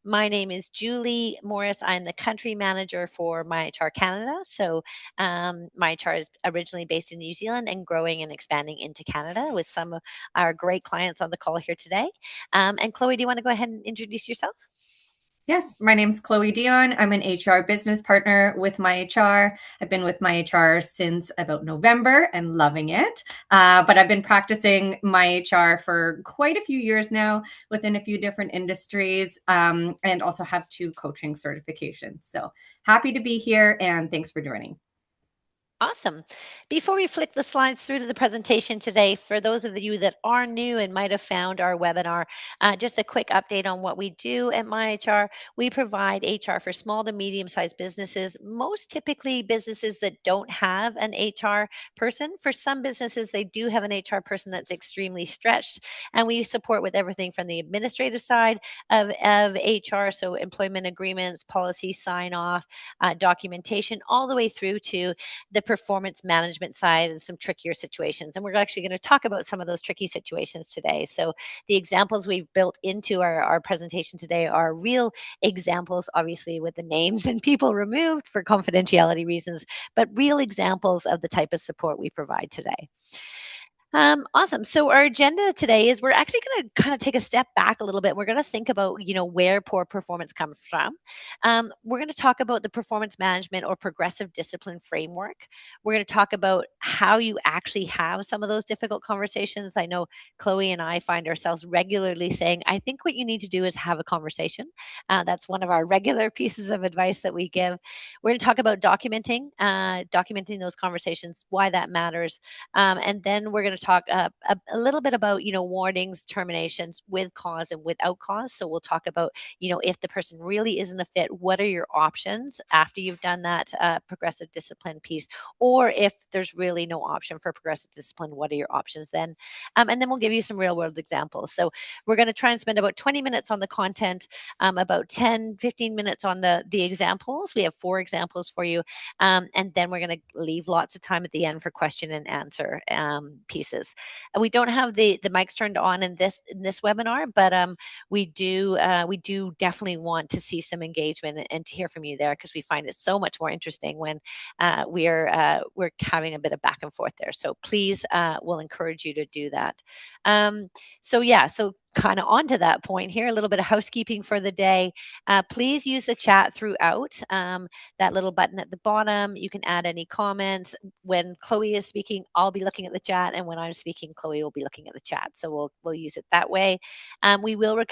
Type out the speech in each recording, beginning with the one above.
My name is Julie Morris. I'm the country manager for MyHR Canada. So MyHR is originally based in New Zealand and growing and expanding into Canada with some of our great clients on the call here today. And Chloe, do you want to go ahead and introduce yourself? Yes, my name's Chloe Dion. I'm an HR business partner with MyHR. I've been with MyHR since about November and loving it. But I've been practicing MyHR for quite a few years now within a few different industries, and also have 2 coaching certifications. So happy to be here, and thanks for joining. Awesome. Before we flick the slides through to the presentation today, for those of you that are new and might have found our webinar, just a quick update on what we do at MyHR. We provide HR for small to medium-sized businesses, most typically businesses that don't have an HR person. For some businesses, they do have an HR person that's extremely stretched, and we support with everything from the administrative side of HR, so employment agreements, policy sign-off, documentation, all the way through to the performance management side and some trickier situations. And we're actually going to talk about some of those tricky situations today. So the examples we've built into our presentation today are real examples, obviously with the names and people removed for confidentiality reasons, but real examples of the type of support we provide today. Awesome. So our agenda today is we're actually going to kind of take a step back a little bit. We're going to think about, where poor performance comes from. We're going to talk about the performance management or progressive discipline framework. We're going to talk about how you actually have some of those difficult conversations. I know Chloe and I find ourselves regularly saying, I think what you need to do is have a conversation. That's one of our regular pieces of advice that we give. We're going to talk about documenting those conversations, why that matters. And then we're going to talk a little bit about, warnings, terminations with cause and without cause. So we'll talk about, if the person really isn't a fit, what are your options after you've done that progressive discipline piece? Or if there's really no option for progressive discipline, what are your options then? And then we'll give you some real world examples. So we're going to try and spend about 20 minutes on the content, about 10, 15 minutes on the examples. We have 4 examples for you. And then we're going to leave lots of time at the end for question and answer pieces. We don't have the mics turned on in this webinar, but we do definitely want to see some engagement and to hear from you there, because we find it so much more interesting when we're having a bit of back and forth there. So please, we'll encourage you to do that. So kind of on to that point here, a little bit of housekeeping for the day. Please use the chat throughout, that little button at the bottom. You can add any comments. When Chloe is speaking, I'll be looking at the chat, and when I'm speaking, Chloe will be looking at the chat. So we'll use it that way. We will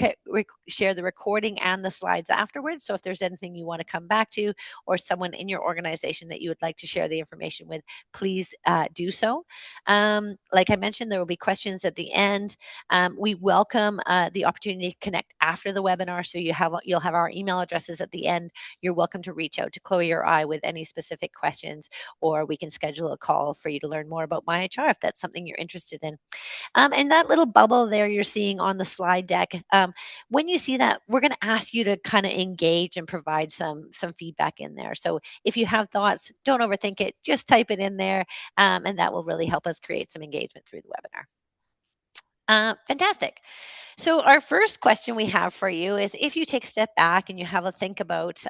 share the recording and the slides afterwards. So if there's anything you want to come back to, or someone in your organization that you would like to share the information with, please do so. Like I mentioned, there will be questions at the end. We welcome the opportunity to connect after the webinar. So you'll have our email addresses at the end. You're welcome to reach out to Chloe or I with any specific questions, or we can schedule a call for you to learn more about MyHR if that's something you're interested in. And that little bubble there you're seeing on the slide deck, when you see that, we're going to ask you to kind of engage and provide some feedback in there. So if you have thoughts, don't overthink it, just type it in there, and that will really help us create some engagement through the webinar. Fantastic. So our first question we have for you is, if you take a step back and you have a think about,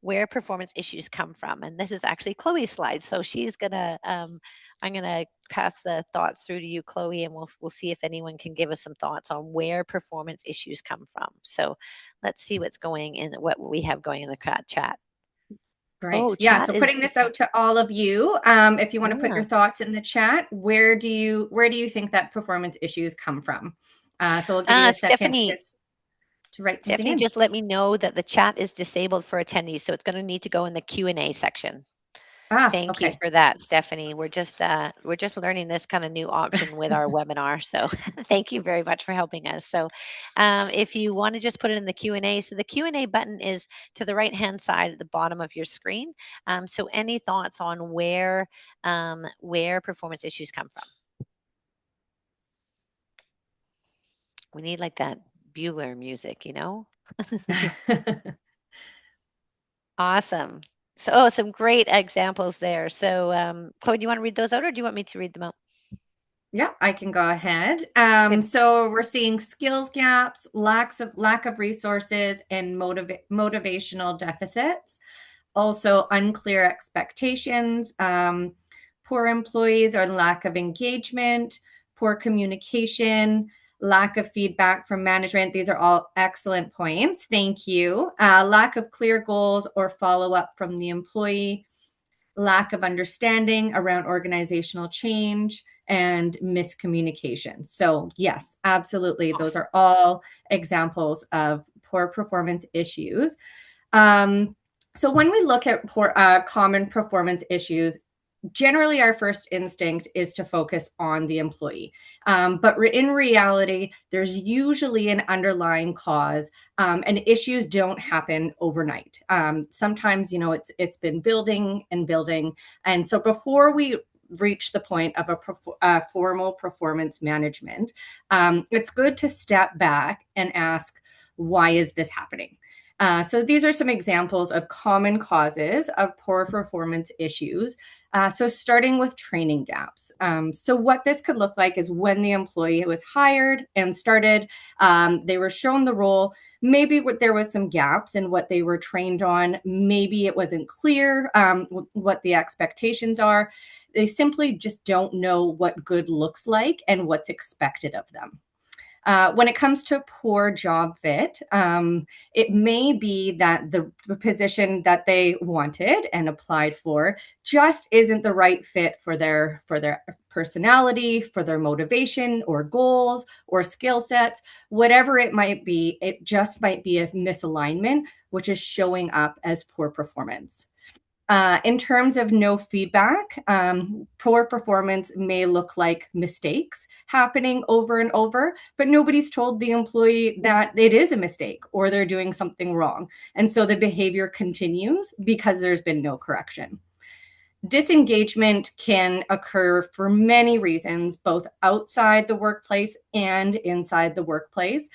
where performance issues come from. And this is actually Chloe's slide. So she's gonna, I'm gonna pass the thoughts through to you, Chloe, and we'll see if anyone can give us some thoughts on where performance issues come from. So let's see what we have going in the chat. Great. Oh, Yeah. chat So is putting this out to all of you, if you want to put your thoughts in the chat, where do you think that performance issues come from? So we'll give you a second Stephanie. to write something Stephanie in. just let me know that the chat is disabled for attendees, so it's going to need to go in the Q&A section. Thank you Okay. for that, Stephanie. We're just learning this kind of new option with our webinar. So thank you very much for helping us. So if you want to just put it in the Q&A, so the Q&A button is to the right-hand side at the bottom of your screen. So any thoughts on where performance issues come from? We need like that Bueller music, Awesome. So, some great examples there. So, Chloe, do you want to read those out, or do you want me to read them out? Yeah, I can go ahead. Good. So we're seeing skills gaps, lack of resources, and motivational deficits. Also, unclear expectations, poor employees or lack of engagement, poor communication, lack of feedback from management. These are all excellent points. Thank you. Lack of clear goals or follow up from the employee, lack of understanding around organizational change, and miscommunication. So, yes, absolutely. Those Awesome. are all examples of poor performance issues. Um, so, when we look at common performance issues, generally our first instinct is to focus on the employee. But in reality, there's usually an underlying cause, and issues don't happen overnight. Sometimes, it's been building and building. And so before we reach the point of a formal performance management, it's good to step back and ask, why is this happening? So these are some examples of common causes of poor performance issues. So starting with training gaps. So what this could look like is when the employee was hired and started, they were shown the role. Maybe there was some gaps in what they were trained on. Maybe it wasn't clear what the expectations are. They simply just don't know what good looks like and what's expected of them. When it comes to poor job fit, it may be that the position that they wanted and applied for just isn't the right fit for their personality, for their motivation or goals or skill sets, whatever it might be. It just might be a misalignment, which is showing up as poor performance. In terms of no feedback, poor performance may look like mistakes happening over and over, but nobody's told the employee that it is a mistake or they're doing something wrong. And so the behavior continues because there's been no correction. Disengagement can occur for many reasons, both outside the workplace and inside the workplace.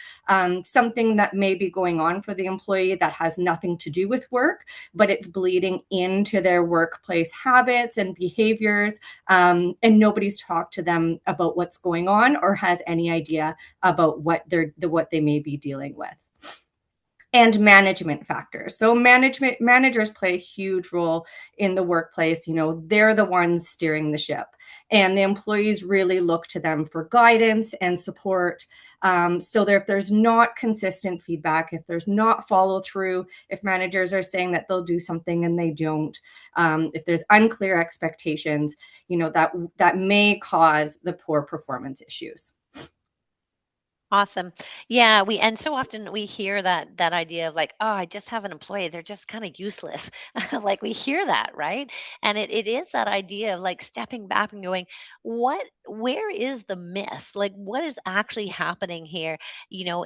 Something that may be going on for the employee that has nothing to do with work, but it's bleeding into their workplace habits and behaviors, and nobody's talked to them about what's going on or has any idea about what they may be dealing with. And management factors. So managers play a huge role in the workplace. They're the ones steering the ship, and the employees really look to them for guidance and support. So if there's not consistent feedback, if there's not follow through, if managers are saying that they'll do something and they don't, if there's unclear expectations, that may cause the poor performance issues. Awesome. Yeah, and so often we hear that idea of like, oh, I just have an employee, they're just kind of useless. Like we hear that, right? And it is that idea of like stepping back and going, where is the miss? Like what is actually happening here?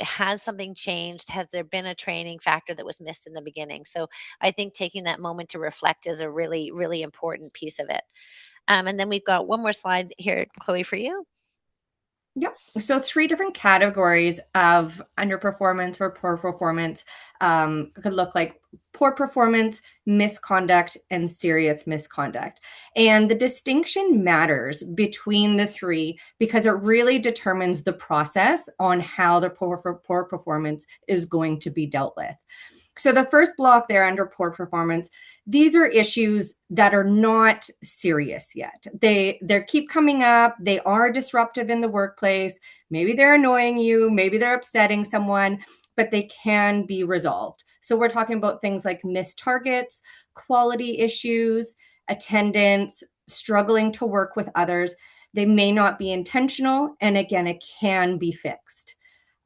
Has something changed? Has there been a training factor that was missed in the beginning? So I think taking that moment to reflect is a really, really important piece of it. And then we've got one more slide here, Chloe, for you. Yep. So 3 different categories of underperformance or poor performance could look like poor performance, misconduct, and serious misconduct. And the distinction matters between the three because it really determines the process on how the poor performance is going to be dealt with. So the first block there under poor performance, these are issues that are not serious yet. They keep coming up. They are disruptive in the workplace. Maybe they're annoying you. Maybe they're upsetting someone, but they can be resolved. So we're talking about things like missed targets, quality issues, attendance, struggling to work with others. They may not be intentional. And again, it can be fixed.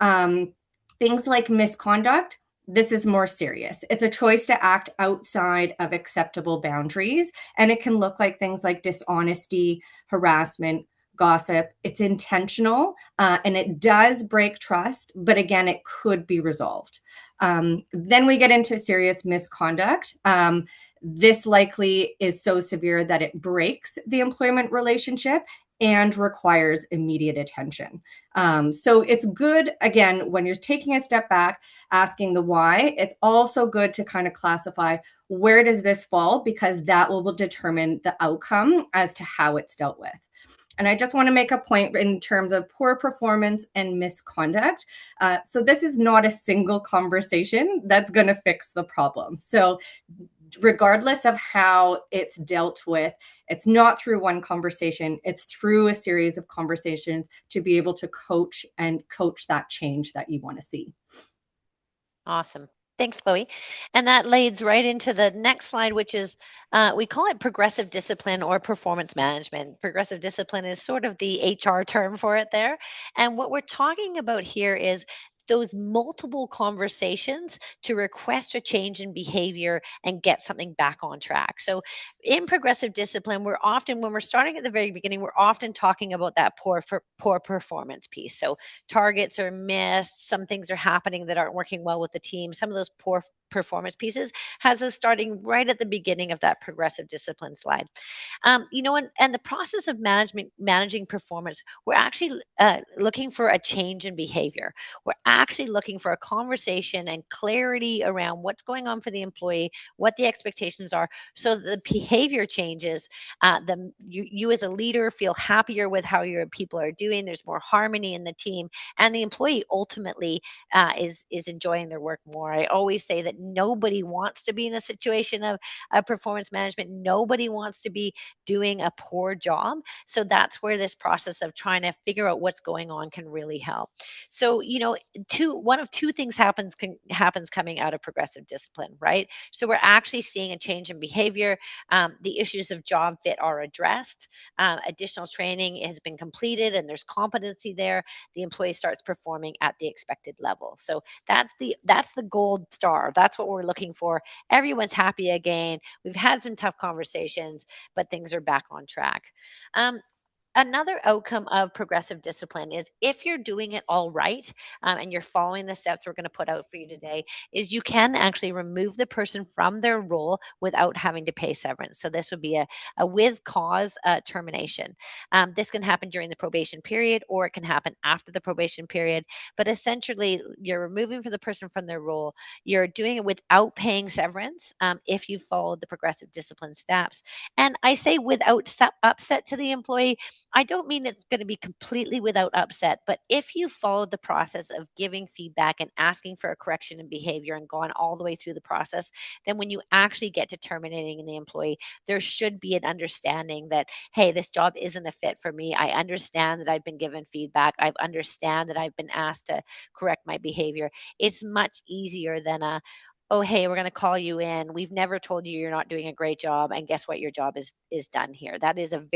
Things like misconduct, this is more serious. It's a choice to act outside of acceptable boundaries. And it can look like things like dishonesty, harassment, gossip. It's intentional and it does break trust. But again, it could be resolved. Then we get into serious misconduct. This likely is so severe that it breaks the employment relationship and requires immediate attention. So it's good, again, when you're taking a step back, asking the why. It's also good to kind of classify where does this fall, because that will determine the outcome as to how it's dealt with. And I just want to make a point in terms of poor performance and misconduct. So this is not a single conversation that's going to fix the problem. So regardless of how it's dealt with, it's not through one conversation, it's through a series of conversations to be able to coach that change that you want to see. Awesome. Thanks, Chloe. And that leads right into the next slide, which is we call it progressive discipline or performance management. Progressive discipline is sort of the HR term for it there. And what we're talking about here is those multiple conversations to request a change in behavior and get something back on track. So in progressive discipline, we're often, when we're starting at the very beginning, we're often talking about that poor performance piece. So targets are missed, some things are happening that aren't working well with the team. Some of those poor performance pieces has us starting right at the beginning of that progressive discipline slide. And the process of managing performance, we're actually looking for a change in behavior. We're actually looking for a conversation and clarity around what's going on for the employee, what the expectations are, so that the behavior changes. You as a leader feel happier with how your people are doing. There's more harmony in the team, and the employee ultimately is enjoying their work more. I always say that nobody wants to be in a situation of performance management. Nobody wants to be doing a poor job. So that's where this process of trying to figure out what's going on can really help. So, one of two things happens coming out of progressive discipline, right? So we're actually seeing a change in behavior. The issues of job fit are addressed. Additional training has been completed, and there's competency there. The employee starts performing at the expected level. So that's the gold star. That's what we're looking for. Everyone's happy again. We've had some tough conversations, but things are back on track. Um, Another outcome of progressive discipline is if you're doing it all right, and you're following the steps we're going to put out for you today, is you can actually remove the person from their role without having to pay severance. So this would be a with cause termination. This can happen during the probation period, or it can happen after the probation period. But essentially, you're removing for the person from their role. You're doing it without paying severance if you followed the progressive discipline steps. And I say without upset to the employee. I don't mean it's going to be completely without upset, but if you followed the process of giving feedback and asking for a correction in behavior and gone all the way through the process, then when you actually get to terminating the employee, there should be an understanding that, hey, this job isn't a fit for me. I understand that I've been given feedback. I understand that I've been asked to correct my behavior. It's much easier than oh, hey, we're going to call you in. We've never told you you're not doing a great job, and guess what? Your job is done here. That is a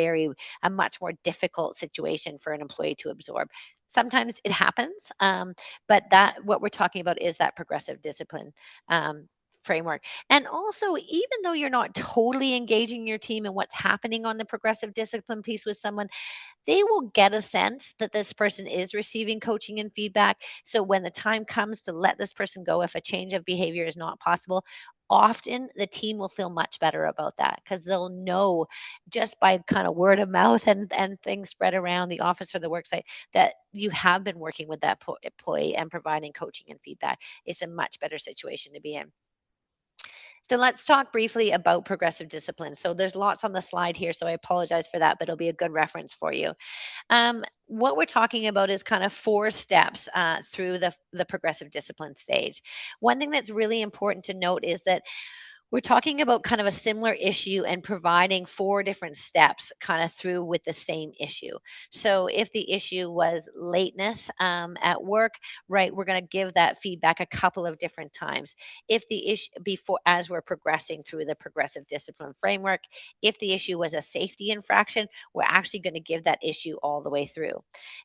much more difficult situation for an employee to absorb. Sometimes it happens, but that what we're talking about is that progressive discipline framework. And also, even though you're not totally engaging your team in what's happening on the progressive discipline piece with someone, they will get a sense that this person is receiving coaching and feedback. So when the time comes to let this person go, if a change of behavior is not possible, often the team will feel much better about that because they'll know just by kind of word of mouth and things spread around the office or the worksite that you have been working with that employee and providing coaching and feedback. It's a much better situation to be in. So let's talk briefly about progressive discipline. So there's lots on the slide here, so I apologize for that, but it'll be a good reference for you. What we're talking about is kind of four steps through the progressive discipline stage. One thing that's really important to note is that we're talking about kind of a similar issue and providing four different steps kind of through with the same issue. So if the issue was lateness at work, right, we're going to give that feedback a couple of different times. If the issue before, as we're progressing through the progressive discipline framework, if the issue was a safety infraction, we're actually going to give that issue all the way through.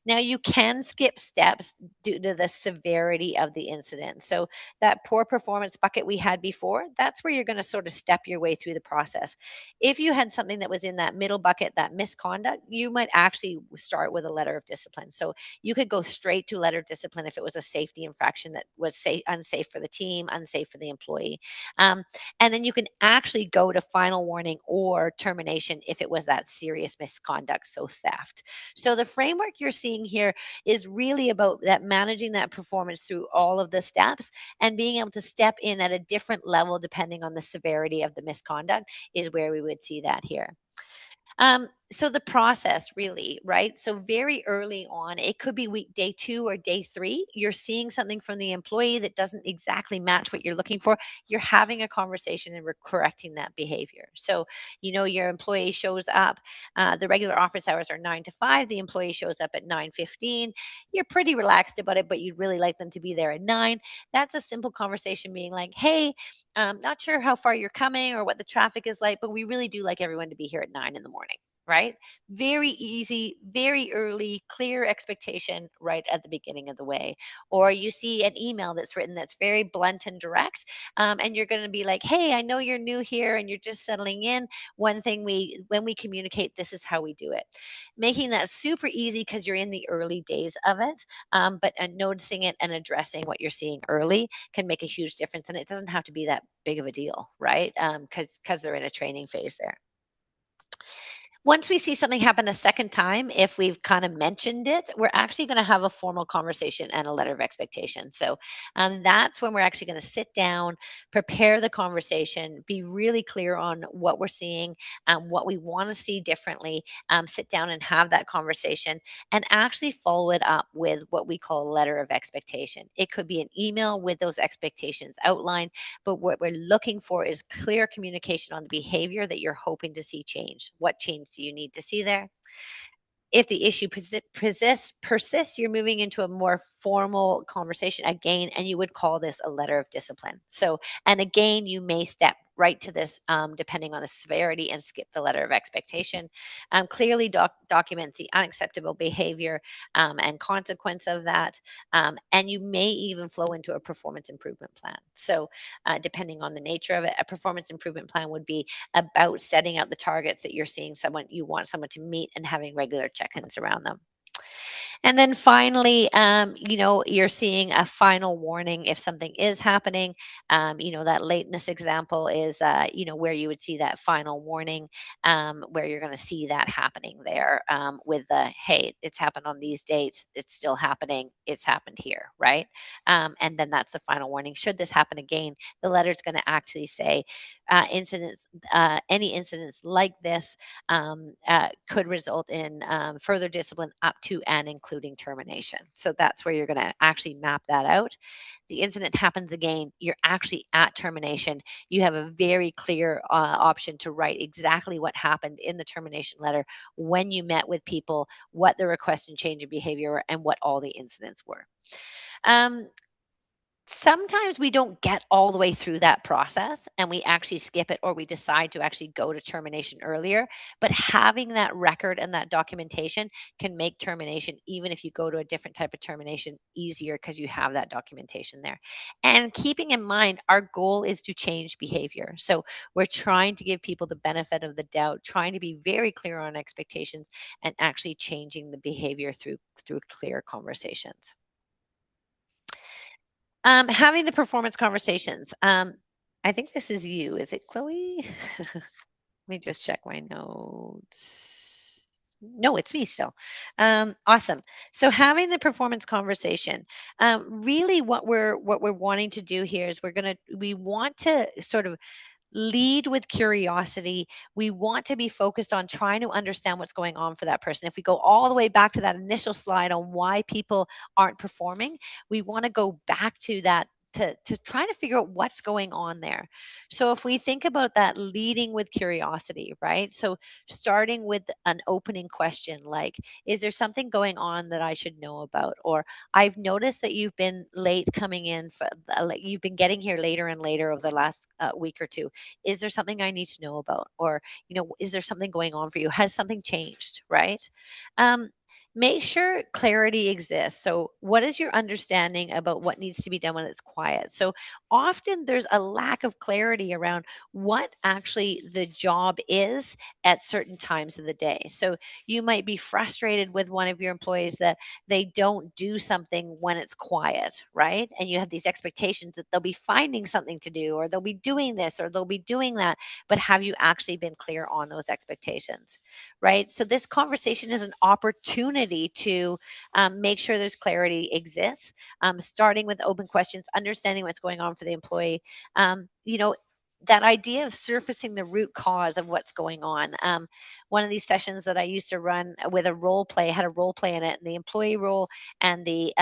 Now you can skip steps due to the severity of the incident. So that poor performance bucket we had before, that's where you're going to sort of step your way through the process. If you had something that was in that middle bucket, that misconduct, you might actually start with a letter of discipline. So you could go straight to letter of discipline if it was a safety infraction that was unsafe for the team, unsafe for the employee. And then you can actually go to final warning or termination if it was that serious misconduct, so theft. So the framework you're seeing here is really about that managing that performance through all of the steps and being able to step in at a different level depending on the severity of the misconduct is where we would see that here. So the process really, right? So very early on, it could be week day 2 or day 3, you're seeing something from the employee that doesn't exactly match what you're looking for. You're having a conversation and correcting that behavior. So, your employee shows up, the regular office hours are 9 to 5, the employee shows up at 9:15. You're pretty relaxed about it, but you'd really like them to be there at 9. That's a simple conversation being like, "Hey, not sure how far you're coming or what the traffic is like, but we really do like everyone to be here at 9 in the morning." Right? Very easy, very early, clear expectation right at the beginning of the way. Or you see an email that's written that's very blunt and direct, and you're going to be like, "Hey, I know you're new here and you're just settling in. One thing when we communicate, this is how we do it." Making that super easy because you're in the early days of it, but noticing it and addressing what you're seeing early can make a huge difference, and it doesn't have to be that big of a deal, right? Because they're in a training phase there. Once we see something happen a second time, if we've kind of mentioned it, we're actually going to have a formal conversation and a letter of expectation. So that's when we're actually going to sit down, prepare the conversation, be really clear on what we're seeing, what we want to see differently, sit down and have that conversation, and actually follow it up with what we call a letter of expectation. It could be an email with those expectations outlined, but what we're looking for is clear communication on the behavior that you're hoping to see change. What change do you need to see there? If the issue persists, you're moving into a more formal conversation again, and you would call this a letter of discipline. So, and again, you may step right to this, depending on the severity, and skip the letter of expectation. Clearly documents the unacceptable behavior, and consequence of that, and you may even flow into a performance improvement plan. So, depending on the nature of it, a performance improvement plan would be about setting out the targets that you want someone to meet, and having regular check-ins around them. And then finally, you're seeing a final warning if something is happening. That lateness example is, where you would see that final warning, where you're going to see that happening there, with the, "Hey, it's happened on these dates. It's still happening. It's happened here," right? And then that's the final warning. Should this happen again, the letter's going to actually say, any incidents like this, could result in, further discipline up to and including termination. So that's where you're going to actually map that out. The incident happens again, you're actually at termination. You have a very clear, option to write exactly what happened in the termination letter, when you met with people, what the request and change of behavior were, and what all the incidents were. Um, Sometimes we don't get all the way through that process and we actually skip it, or we decide to actually go to termination earlier. But having that record and that documentation can make termination, even if you go to a different type of termination, easier because you have that documentation there. And keeping in mind, our goal is to change behavior. So we're trying to give people the benefit of the doubt, trying to be very clear on expectations, and actually changing the behavior through clear conversations. Having the performance conversations. I think this is you. Is it Chloe? Let me just check my notes. No, it's me still. Awesome. So having the performance conversation, really what we're wanting to do here is we want to sort of lead with curiosity. We want to be focused on trying to understand what's going on for that person. If we go all the way back to that initial slide on why people aren't performing, we want to go back to that to try to figure out what's going on there. So if we think about that, leading with curiosity, right? So starting with an opening question like, "Is there something going on that I should know about?" Or, "I've noticed that you've been late coming in for like you've been getting here later and later over the last, week or two. Is there something I need to know about?" Or, "Is there something going on for you? Has something changed?" Right? Um, Make sure clarity exists. So, what is your understanding about what needs to be done when it's quiet? So, often there's a lack of clarity around what actually the job is at certain times of the day. So, you might be frustrated with one of your employees that they don't do something when it's quiet, right? And you have these expectations that they'll be finding something to do, or they'll be doing this, or they'll be doing that. But have you actually been clear on those expectations, right? So this conversation is an opportunity to, make sure there's clarity exists, starting with open questions, understanding what's going on for the employee. Um, you know, that idea of surfacing the root cause of what's going on. One of these sessions that I used to run with a role play had a role play in it, and the employee role and the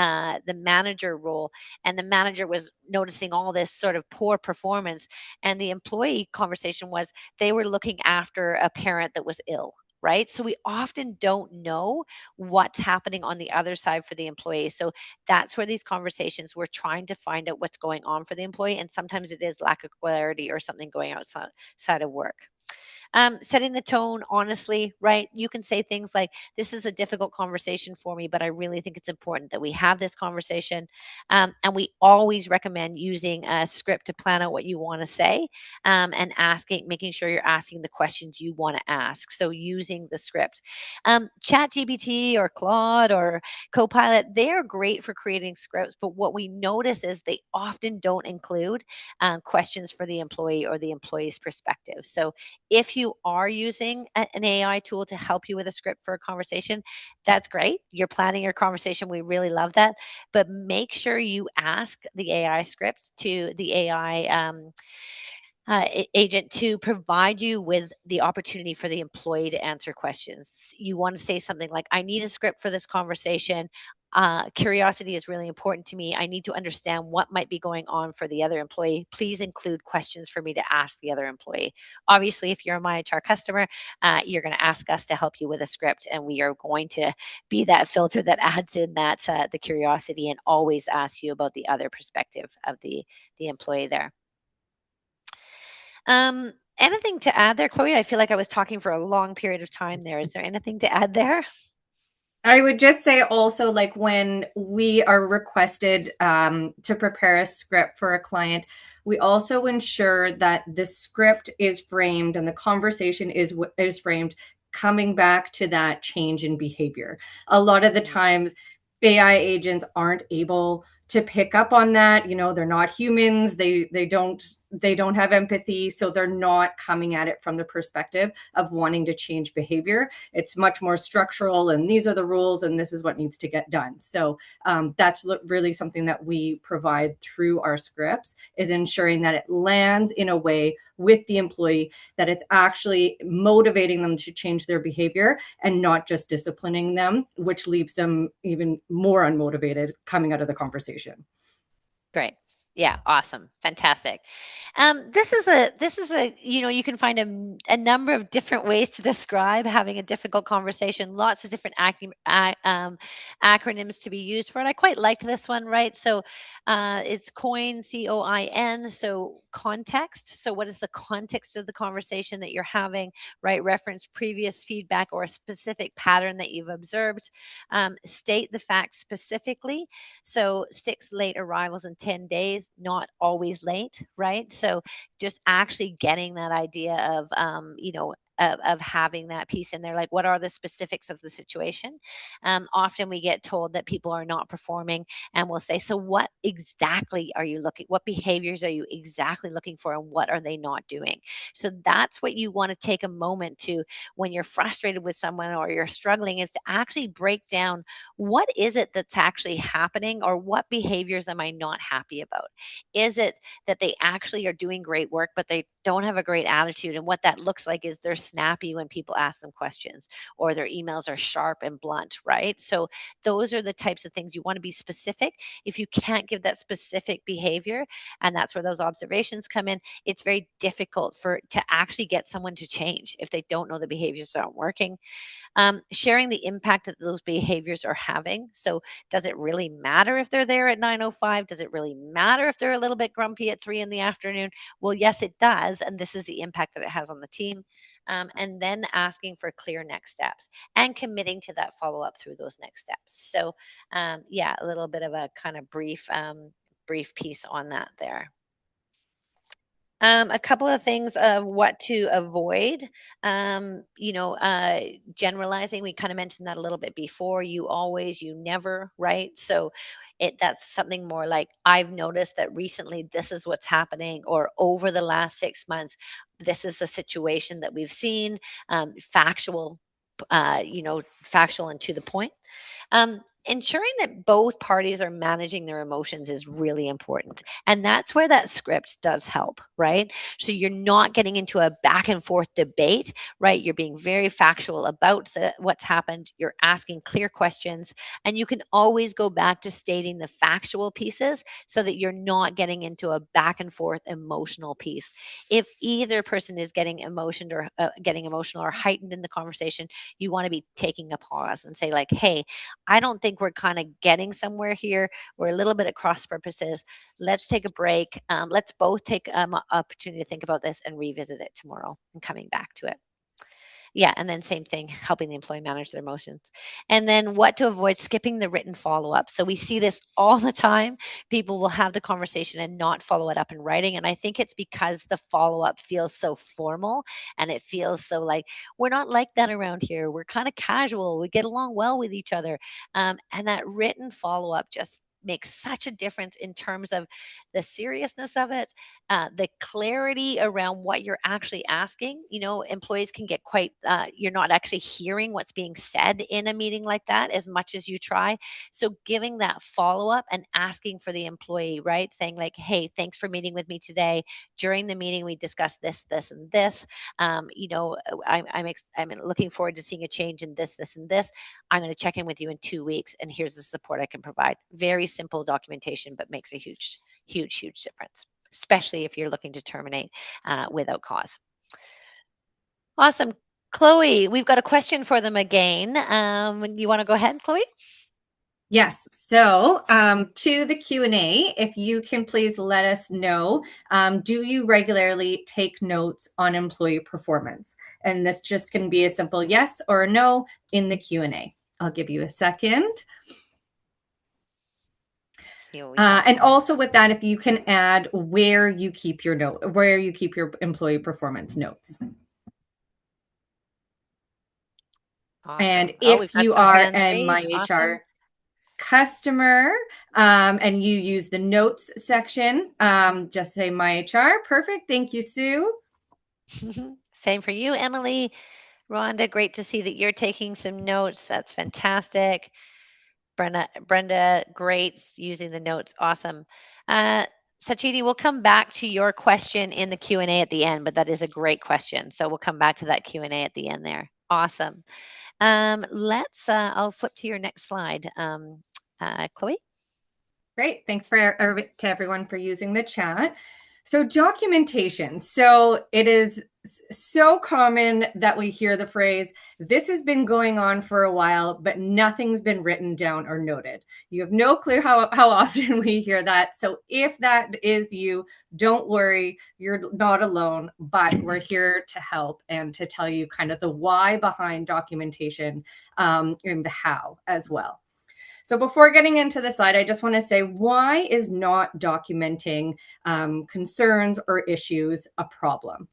manager role. And the manager was noticing all this sort of poor performance, and the employee conversation was they were looking after a parent that was ill. Right. So we often don't know what's happening on the other side for the employee. So that's where these conversations, we're trying to find out what's going on for the employee. And sometimes it is lack of clarity or something going outside of work. Setting the tone honestly, right? You can say things like, this is a difficult conversation for me, but I really think it's important that we have this conversation. And we always recommend using a script to plan out what you want to say, and making sure you're asking the questions you want to ask. So using the script. Chat GPT or Claude or Copilot, they're great for creating scripts, but what we notice is they often don't include questions for the employee or the employee's perspective. So if you are using an AI tool to help you with a script for a conversation, that's great. You're planning your conversation. We really love that. But make sure you ask the AI script to the AI agent to provide you with the opportunity for the employee to answer questions. You want to say something like, I need a script for this conversation. Curiosity is really important to me. I need to understand what might be going on for the other employee. Please include questions for me to ask the other employee. Obviously, if you're a MyHR customer, you're going to ask us to help you with a script, and we are going to be that filter that adds in that the curiosity and always asks you about the other perspective of the employee there. Anything to add there, Chloe? I feel like I was talking for a long period of time there. Is there anything to add there? I would just say also, like when we are requested to prepare a script for a client, we also ensure that the script is framed and the conversation is framed coming back to that change in behavior. A lot of the times, AI agents aren't able to pick up on that. You know, they're not humans. They don't have empathy, so they're not coming at it from the perspective of wanting to change behavior. It's much more structural, and these are the rules, and this is what needs to get done. So that's really something that we provide through our scripts, is ensuring that it lands in a way with the employee that it's actually motivating them to change their behavior and not just disciplining them, which leaves them even more unmotivated coming out of the conversation. Great. Yeah, awesome. Fantastic. This is a, you can find a number of different ways to describe having a difficult conversation, lots of different acronyms to be used for it. I quite like this one, right? So it's COIN. So context. So what is the context of the conversation that you're having, right? Reference previous feedback or a specific pattern that you've observed. State the facts specifically. So 6 late arrivals in 10 days, not always late, right? So just actually getting that idea of, of having that piece in there, like what are the specifics of the situation. Often we get told that people are not performing, and we'll say, so what exactly are you looking, what behaviors are you exactly looking for, and what are they not doing? So that's what you want to take a moment to, when you're frustrated with someone or you're struggling, is to actually break down, what is it that's actually happening, or what behaviors am I not happy about? Is it that they actually are doing great work, but they don't have a great attitude? And what that looks like is they're snappy when people ask them questions, or their emails are sharp and blunt, right? So those are the types of things you want to be specific. If you can't give that specific behavior, and that's where those observations come in, it's very difficult to actually get someone to change if they don't know the behaviors aren't working. Sharing the impact that those behaviors are having. So, does it really matter if they're there at 9:05? Does it really matter if they're a little bit grumpy at 3 in the afternoon? Well, yes, it does. And this is the impact that it has on the team. And then asking for clear next steps and committing to that follow up through those next steps. So, yeah, a little bit of a kind of brief piece on that there. A couple of things of what to avoid. Generalizing. We kind of mentioned that a little bit before. You always, you never, right? So that's something more like, I've noticed that recently this is what's happening, or over the last 6 months, this is the situation that we've seen. Factual, factual and to the point. ensuring that both parties are managing their emotions is really important. And that's where that script does help, right? So you're not getting into a back and forth debate, right? You're being very factual about what's happened. You're asking clear questions, and you can always go back to stating the factual pieces so that you're not getting into a back and forth emotional piece. If either person is getting getting emotional or heightened in the conversation, you want to be taking a pause and say like, hey, I don't think we're kind of getting somewhere here. We're a little bit at cross purposes. Let's take a break. Let's both take an opportunity to think about this and revisit it tomorrow and coming back to it. Yeah, and then same thing, helping the employee manage their emotions. And then what to avoid, skipping the written follow-up. So we see this all the time. People will have the conversation and not follow it up in writing. And I think it's because the follow-up feels so formal and it feels so like we're not like that around here. We're kind of casual. We get along well with each other. And that written follow-up just makes such a difference in terms of the seriousness of it, the clarity around what you're actually asking. Employees can get quite, you're not actually hearing what's being said in a meeting like that as much as you try. So giving that follow up and asking for the employee, right? Saying like, hey, thanks for meeting with me today. During the meeting, we discussed this, this, and this. I'm looking forward to seeing a change in this, this, and this. I'm going to check in with you in 2 weeks, and here's the support I can provide. Very simple documentation, but makes a huge, huge, huge difference, especially if you're looking to terminate without cause. Awesome. Chloe, we've got a question for them again. You want to go ahead, Chloe? Yes. So to the Q&A, if you can please let us know, do you regularly take notes on employee performance? And this just can be a simple yes or a no in the Q&A. I'll give you a second. And also with that, if you can add where you keep your employee performance notes. Awesome. And if you are an MyHR customer and you use the notes section, just say MyHR. Perfect. Thank you, Sue. Same for you, Emily. Rhonda, great to see that you're taking some notes. That's fantastic. Brenda, great using the notes. Awesome. Sachiti, we'll come back to your question in the Q&A at the end, but that is a great question. So we'll come back to that Q&A at the end there. Awesome. I'll flip to your next slide. Chloe? Great. Thanks to everyone for using the chat. So documentation. So it is so common that we hear the phrase, this has been going on for a while, but nothing's been written down or noted. You have no clue how often we hear that. So if that is you, don't worry, you're not alone, but we're here to help and to tell you kind of the why behind documentation and the how as well. So before getting into the slide, I just want to say, why is not documenting concerns or issues a problem?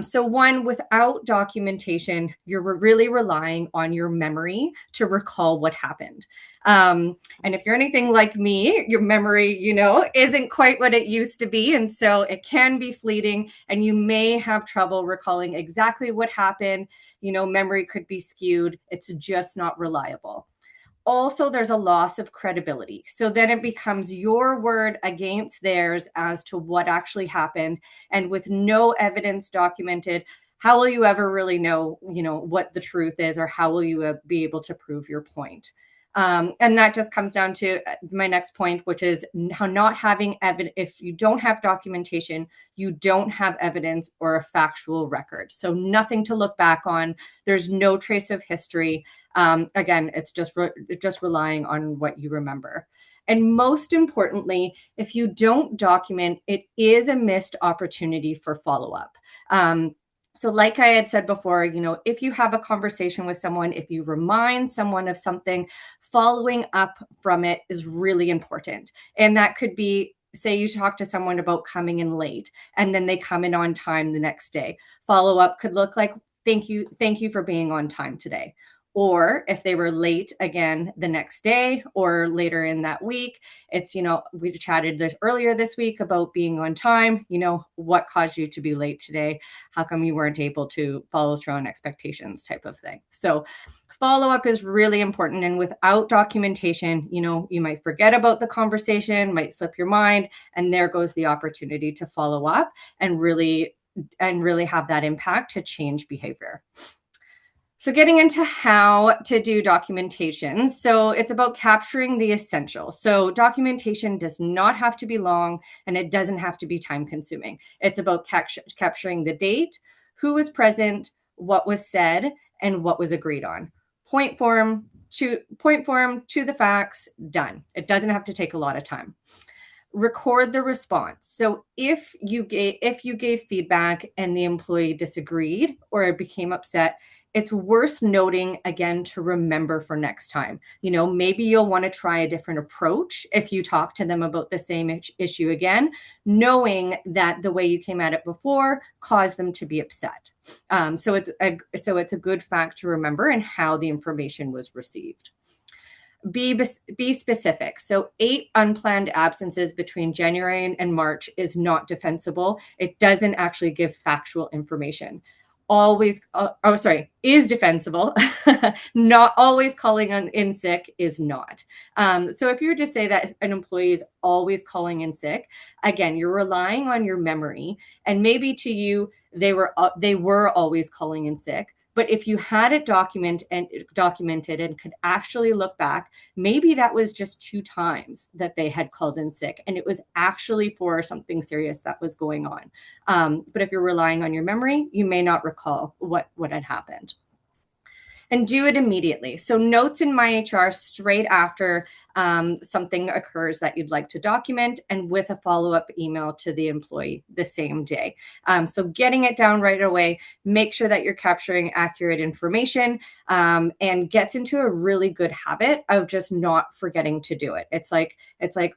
So one, without documentation, you're really relying on your memory to recall what happened. And if you're anything like me, your memory, isn't quite what it used to be. And so it can be fleeting and you may have trouble recalling exactly what happened. Memory could be skewed. It's just not reliable. Also, there's a loss of credibility. So then it becomes your word against theirs as to what actually happened. And with no evidence documented, how will you ever really know, what the truth is, or how will you be able to prove your point? And that just comes down to my next point, which is how not having evidence. If you don't have documentation, you don't have evidence or a factual record. So nothing to look back on. There's no trace of history. Again, it's just relying on what you remember. And most importantly, if you don't document, it is a missed opportunity for follow-up. So like I had said before, if you have a conversation with someone, if you remind someone of something, following up from it is really important. And that could be, say you talk to someone about coming in late and then they come in on time the next day. Follow up could look like, thank you for being on time today. Or if they were late again the next day or later in that week, it's, we chatted earlier this week about being on time. What caused you to be late today? How come you weren't able to follow through on expectations, type of thing. So follow-up is really important. And without documentation, you might forget about the conversation, might slip your mind, and there goes the opportunity to follow up and really have that impact to change behavior. So getting into how to do documentation. So it's about capturing the essentials. So documentation does not have to be long, and it doesn't have to be time consuming. It's about capturing the date, who was present, what was said, and what was agreed on. Point form to the facts, done. It doesn't have to take a lot of time. Record the response. So if you gave feedback and the employee disagreed or became upset, it's worth noting again to remember for next time. Maybe you'll want to try a different approach if you talk to them about the same issue again, knowing that the way you came at it before caused them to be upset. So it's a good fact to remember and how the information was received. Be specific. So 8 unplanned absences between January and March is not defensible. It doesn't actually give factual information. Is defensible. Not always calling in sick is not. So if you were to say that an employee is always calling in sick, again, you're relying on your memory, and maybe to you they were always calling in sick. But if you had it documented and could actually look back, maybe that was just 2 times that they had called in sick, and it was actually for something serious that was going on. But if you're relying on your memory, you may not recall what had happened. And do it immediately. So notes in MyHR straight after something occurs that you'd like to document, and with a follow-up email to the employee the same day. So getting it down right away, make sure that you're capturing accurate information, and gets into a really good habit of just not forgetting to do it. It's like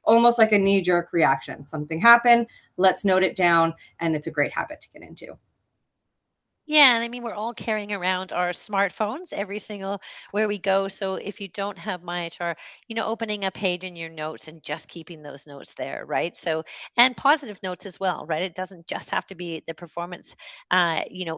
almost like a knee-jerk reaction. Something happened, let's note it down, and it's a great habit to get into. Yeah, and I mean, we're all carrying around our smartphones every single where we go. So if you don't have MyHR, opening a page in your notes and just keeping those notes there, right? So, and positive notes as well, right? It doesn't just have to be the performance,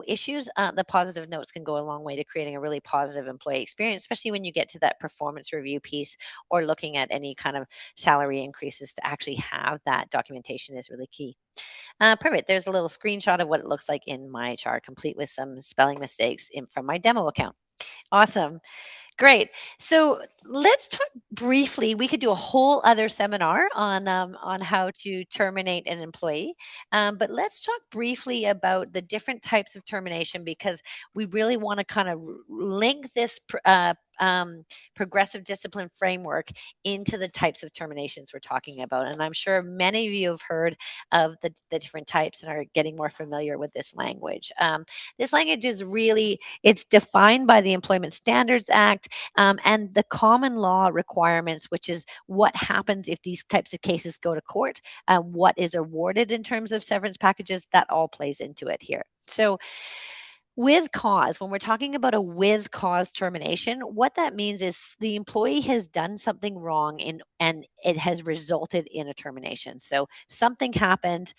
issues. The positive notes can go a long way to creating a really positive employee experience, especially when you get to that performance review piece or looking at any kind of salary increases. To actually have that documentation is really key. Perfect. There's a little screenshot of what it looks like in my chart, complete with some spelling mistakes from my demo account. Awesome. Great. So let's talk briefly. We could do a whole other seminar on how to terminate an employee, but let's talk briefly about the different types of termination, because we really want to kind of link this progressive discipline framework into the types of terminations we're talking about. And I'm sure many of you have heard of the different types and are getting more familiar with this language. This language is really, it's defined by the Employment Standards Act, and the common law requirements, which is what happens if these types of cases go to court, what is awarded in terms of severance packages, that all plays into it here. So with cause, when we're talking about a with cause termination, what that means is the employee has done something wrong and it has resulted in a termination. So something happened,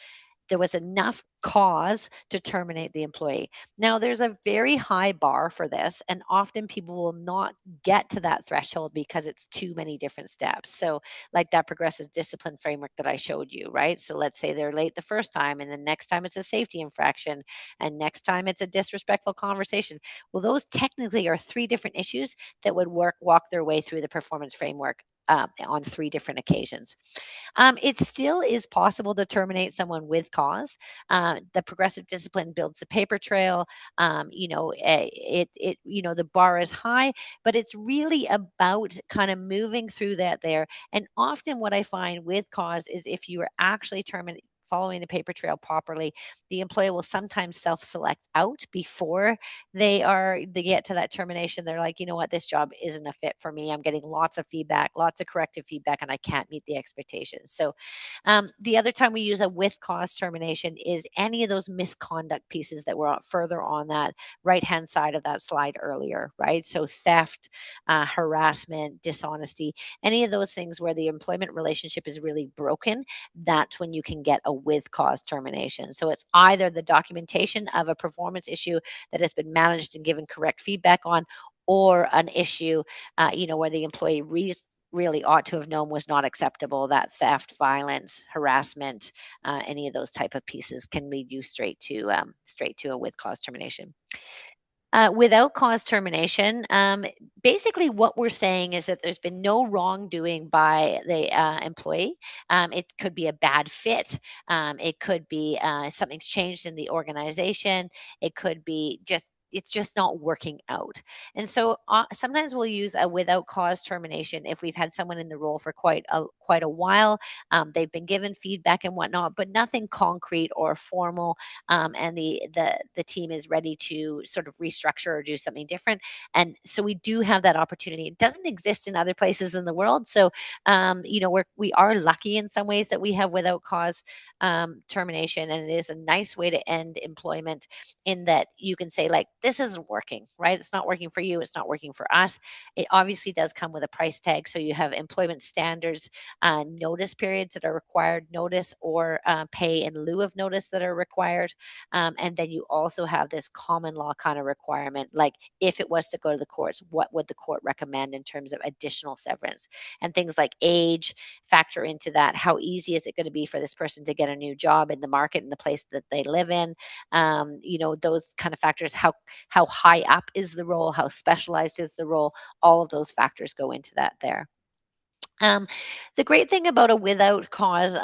there was enough cause to terminate the employee. Now, there's a very high bar for this, and often people will not get to that threshold because it's too many different steps. So, like that progressive discipline framework that I showed you, right? So, let's say they're late the first time, and the next time it's a safety infraction, and next time it's a disrespectful conversation. Well, those technically are 3 different issues that would walk their way through the performance framework on 3 different occasions. It still is possible to terminate someone with cause. The progressive discipline builds the paper trail. The bar is high, but it's really about kind of moving through that there. And often, what I find with cause is if you are actually following the paper trail properly, the employee will sometimes self-select out before they get to that termination. They're like, you know what, this job isn't a fit for me. I'm getting lots of feedback, lots of corrective feedback, and I can't meet the expectations. So the other time we use a with cause termination is any of those misconduct pieces that were further on that right hand side of that slide earlier, right? So theft, harassment, dishonesty, any of those things where the employment relationship is really broken, that's when you can get a with cause termination. So it's either the documentation of a performance issue that has been managed and given correct feedback on, or an issue, where the employee really ought to have known was not acceptable. That theft, violence, harassment, any of those type of pieces can lead you straight to a with cause termination. Without cause termination, basically what we're saying is that there's been no wrongdoing by the employee. It could be a bad fit. It could be something's changed in the organization. It could be it's just not working out. And so sometimes we'll use a without cause termination if we've had someone in the role for quite a while. They've been given feedback and whatnot, but nothing concrete or formal, and the team is ready to sort of restructure or do something different. And so we do have that opportunity. It doesn't exist in other places in the world. So we are lucky in some ways that we have without cause termination, and it is a nice way to end employment, in that you can say, like, this isn't working, right? It's not working for you. It's not working for us. It obviously does come with a price tag. So you have employment standards, notice periods that are required, notice or pay in lieu of notice that are required. And then you also have this common law kind of requirement, like if it was to go to the courts, what would the court recommend in terms of additional severance? And things like age factor into that. How easy is it going to be for this person to get a new job in the market in the place that they live in? Those kind of factors. How high up is the role? How specialized is the role? All of those factors go into that there. Um, the great thing about a without cause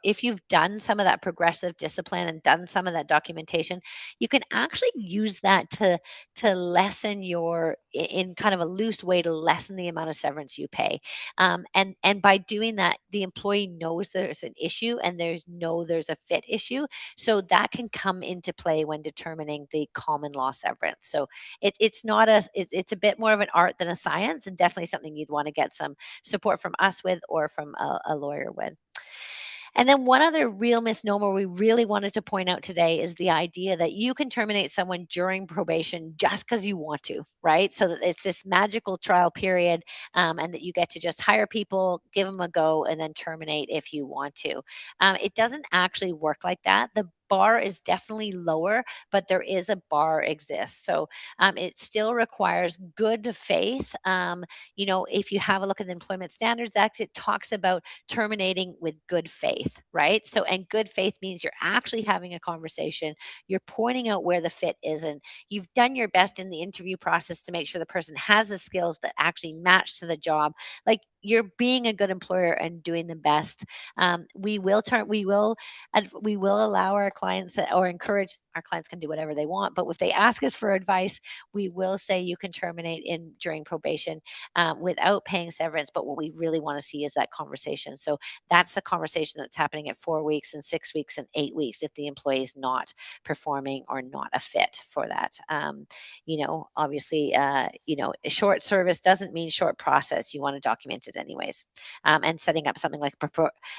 if you've done some of that progressive discipline and done some of that documentation, you can actually use that to lessen in kind of a loose way, to lessen the amount of severance you pay. And by doing that, the employee knows there's an issue and there's a fit issue, so that can come into play when determining the common law severance. So it's a bit more of an art than a science, and definitely something you'd want to get some support from us with, or from a lawyer with. And then one other real misnomer we really wanted to point out today is the idea that you can terminate someone during probation just because you want to, right? So that it's this magical trial period, and that you get to just hire people, give them a go, and then terminate if you want to. It doesn't actually work like that. The bar is definitely lower, but there is a bar exists. So it still requires good faith. If you have a look at the Employment Standards Act, it talks about terminating with good faith, right? So, and good faith means you're actually having a conversation, you're pointing out where the fit is, and you've done your best in the interview process to make sure the person has the skills that actually match to the job. Like, you're being a good employer and doing the best. We will allow our clients or encourage our clients can do whatever they want, but if they ask us for advice, we will say you can terminate during probation without paying severance. But what we really want to see is that conversation. So that's the conversation that's happening at 4 weeks and 6 weeks and 8 weeks if the employee is not performing or not a fit for that. Obviously, a short service doesn't mean short process. You want to document it anyways. And setting up something like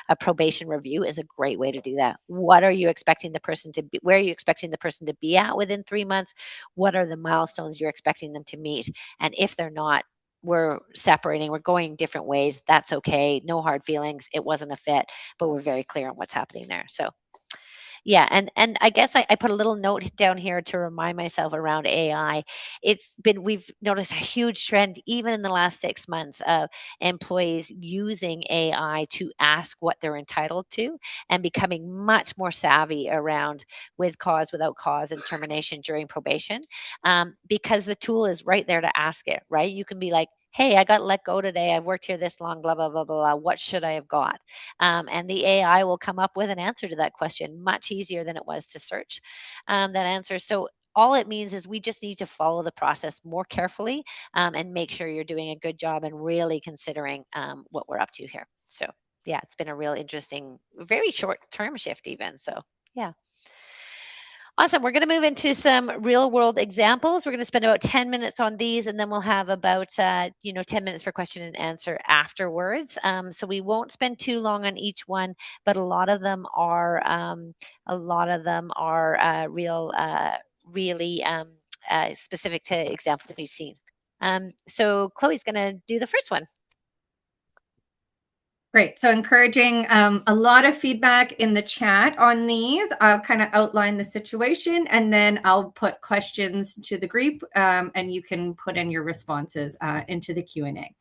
a probation review is a great way to do that. What are you expecting the person to be? Where are you expecting the person to be at within 3 months? What are the milestones you're expecting them to meet? And if they're not, we're separating, we're going different ways. That's okay. No hard feelings. It wasn't a fit, but we're very clear on what's happening there. So yeah, and I guess I put a little note down here to remind myself around AI. We've noticed a huge trend even in the last 6 months of employees using AI to ask what they're entitled to, and becoming much more savvy around with cause, without cause, and termination during probation, because the tool is right there to ask it, right? You can be like, hey, I got let go today. I've worked here this long, blah, blah, blah, blah, blah. What should I have got? And the AI will come up with an answer to that question much easier than it was to search that answer. So all it means is we just need to follow the process more carefully, and make sure you're doing a good job and really considering what we're up to here. So yeah, it's been a real interesting, very short term shift even. So yeah. Awesome. We're going to move into some real world examples. We're going to spend about 10 minutes on these, and then we'll have about 10 minutes for question and answer afterwards. So we won't spend too long on each one, but a lot of them are really specific to examples that we've seen. So Chloe's going to do the first one. Great. So encouraging a lot of feedback in the chat on these. I'll kind of outline the situation, and then I'll put questions to the group, and you can put in your responses into the Q&A.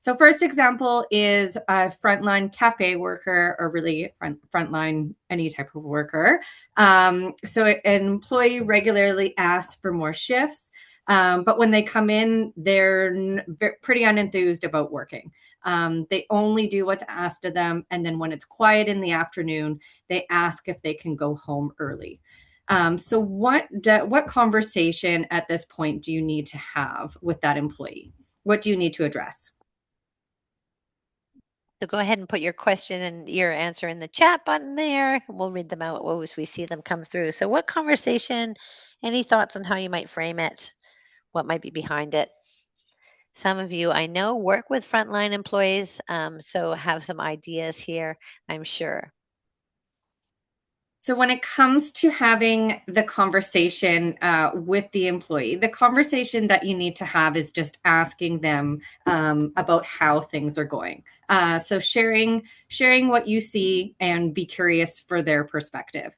So first example is a frontline cafe worker, or really frontline any type of worker. So an employee regularly asks for more shifts, but when they come in, they're pretty unenthused about working. They only do what's asked of them. And then when it's quiet in the afternoon, they ask if they can go home early. So what conversation at this point do you need to have with that employee? What do you need to address? So go ahead and put your question and your answer in the chat button there. We'll read them out as we see them come through. So what conversation, any thoughts on how you might frame it? What might be behind it? Some of you I know work with frontline employees, so have some ideas here, I'm sure. So when it comes to having the conversation with the employee, the conversation that you need to have is just asking them about how things are going. So sharing what you see and be curious for their perspective.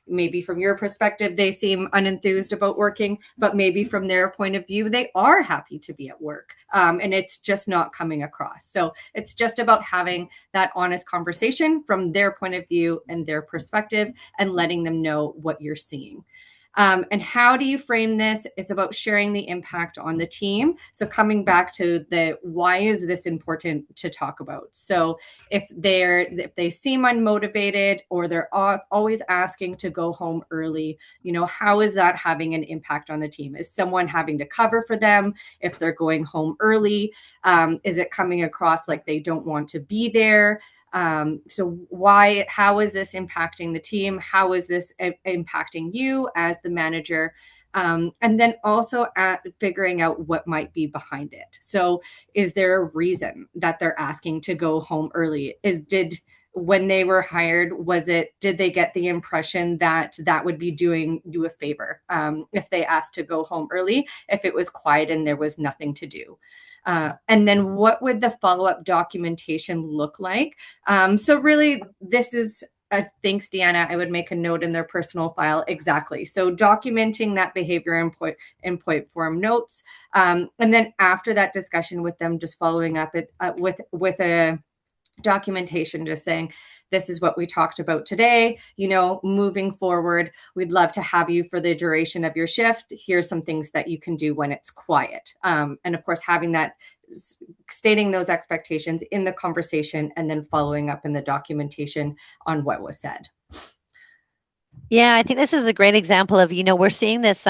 Maybe from your perspective, they seem unenthused about working, but maybe from their point of view, they are happy to be at work. And it's just not coming across. So it's just about having that honest conversation from their point of view and their perspective, and letting them know what you're seeing. And how do you frame this? It's about sharing the impact on the team. So coming back to the why is this important to talk about? So if they seem unmotivated, or they're always asking to go home early, how is that having an impact on the team? Is someone having to cover for them if they're going home early? Is it coming across like they don't want to be there? So how is this impacting the team? How is this impacting you as the manager? And then also figuring out what might be behind it. So is there a reason that they're asking to go home early? When they were hired, did they get the impression that would be doing you a favor if they asked to go home early, if it was quiet and there was nothing to do? And then what would the follow-up documentation look like? So really, this is, thanks, Deanna, I would make a note in their personal file. Exactly. So documenting that behavior in point form notes. And then after that discussion with them, just following up with a documentation, just saying, this is what we talked about today. Moving forward, we'd love to have you for the duration of your shift. Here's some things that you can do when it's quiet. And of course, having that, stating those expectations in the conversation, and then following up in the documentation on what was said. Yeah, I think this is a great example of, we're seeing this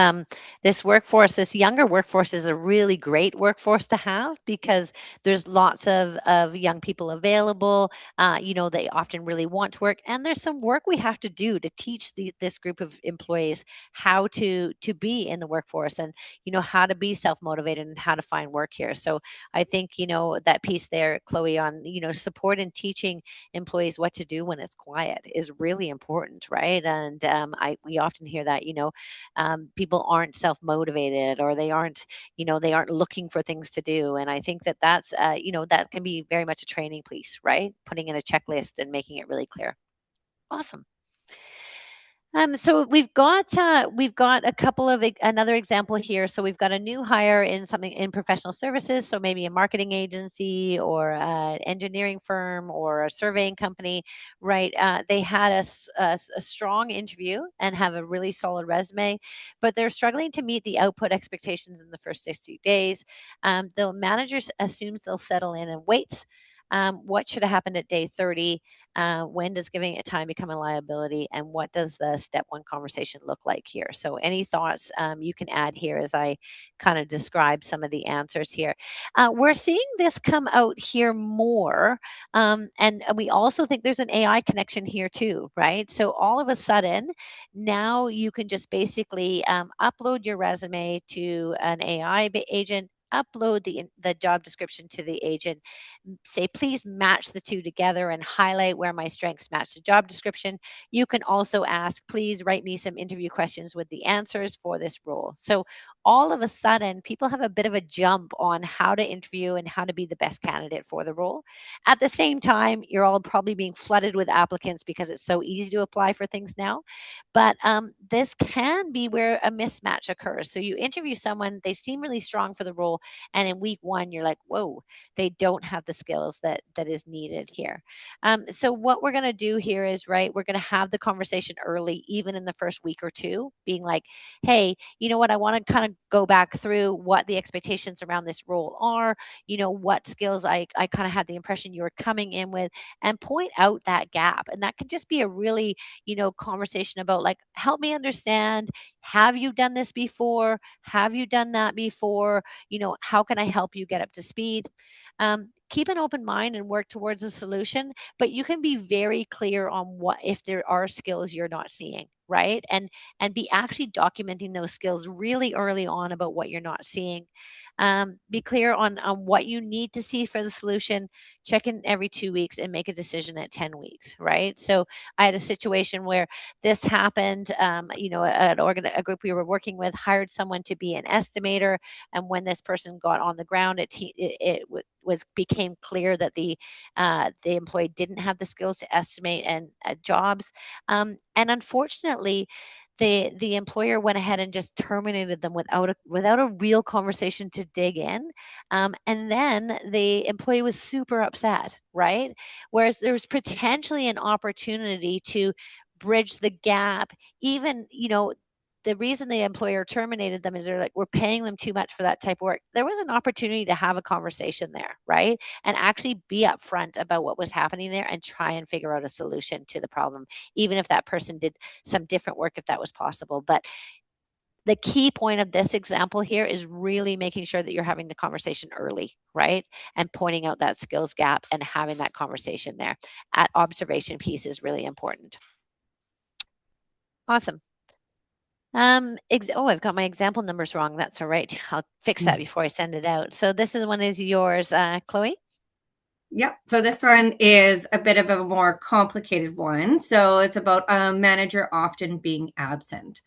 this workforce, this younger workforce is a really great workforce to have, because there's lots of young people available. They often really want to work, and there's some work we have to do to teach this group of employees how to be in the workforce, and how to be self-motivated and how to find work here. So I think that piece there, Chloe, on support and teaching employees what to do when it's quiet is really important, right? And we often hear that people aren't self-motivated, or they aren't looking for things to do. And I think that's that can be very much a training piece, right? Putting in a checklist and making it really clear. Awesome. So we've got a couple of another example here. So we've got a new hire in something in professional services. So maybe a marketing agency, or an engineering firm, or a surveying company, right? They had a strong interview and have a really solid resume, but they're struggling to meet the output expectations in the first 60 days. The manager assumes they'll settle in and wait. What should have happened at day 30? When does giving it time become a liability? And what does the step one conversation look like here? So, any thoughts you can add here as I kind of describe some of the answers here? We're seeing this come out here more. And we also think there's an AI connection here too, right? So, all of a sudden, now you can just basically upload your resume to an AI agent, upload the job description to the agent, say, please match the two together and highlight where my strengths match the job description. You can also ask, please write me some interview questions with the answers for this role. So all of a sudden, people have a bit of a jump on how to interview and how to be the best candidate for the role. At the same time, you're all probably being flooded with applicants because it's so easy to apply for things now. But this can be where a mismatch occurs. So you interview someone, they seem really strong for the role, and in week one, you're like, whoa, they don't have the skills that is needed here. So what we're going to do here is, right, we're going to have the conversation early, even in the first week or two, being like, hey, you know what, I want to kind of go back through what the expectations around this role are, what skills I kind of had the impression you were coming in with, and point out that gap. And that could just be a really, conversation about, like, help me understand, have you done this before? Have you done that before? How can I help you get up to speed? Keep an open mind and work towards a solution, but you can be very clear on what, if there are skills you're not seeing, right? And be actually documenting those skills really early on about what you're not seeing. Be clear on what you need to see for the solution. Check in every 2 weeks and make a decision at 10 weeks, right? So I had a situation where this happened. A group we were working with hired someone to be an estimator, and when this person got on the ground, it became clear that the employee didn't have the skills to estimate and jobs, and unfortunately, the employer went ahead and just terminated them without a real conversation to dig in, and then the employee was super upset, right? Whereas there was potentially an opportunity to bridge the gap. Even, the reason the employer terminated them is they're like, we're paying them too much for that type of work. There was an opportunity to have a conversation there, right? And actually be upfront about what was happening there and try and figure out a solution to the problem, even if that person did some different work, if that was possible. But the key point of this example here is really making sure that you're having the conversation early, right? And pointing out that skills gap and having that conversation there. At observation piece is really important. Awesome. I've got my example numbers wrong. That's all right. I'll fix that before I send it out. So this one is yours, Chloe. Yep. So this one is a bit of a more complicated one. So it's about a manager often being absent.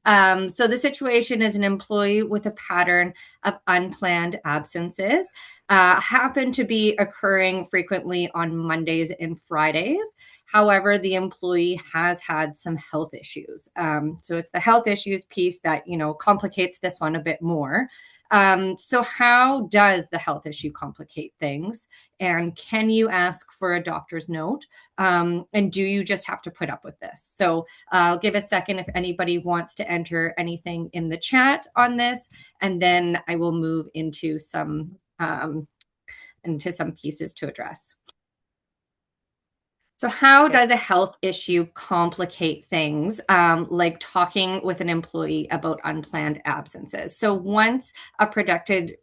So the situation is an employee with a pattern of unplanned absences happen to be occurring frequently on Mondays and Fridays. However, the employee has had some health issues. So it's the health issues piece that, complicates this one a bit more. So how does the health issue complicate things? And can you ask for a doctor's note? And do you just have to put up with this? So I'll give a second if anybody wants to enter anything in the chat on this, and then I will move into some pieces to address. So how does a health issue complicate things, like talking with an employee about unplanned absences? So once a protected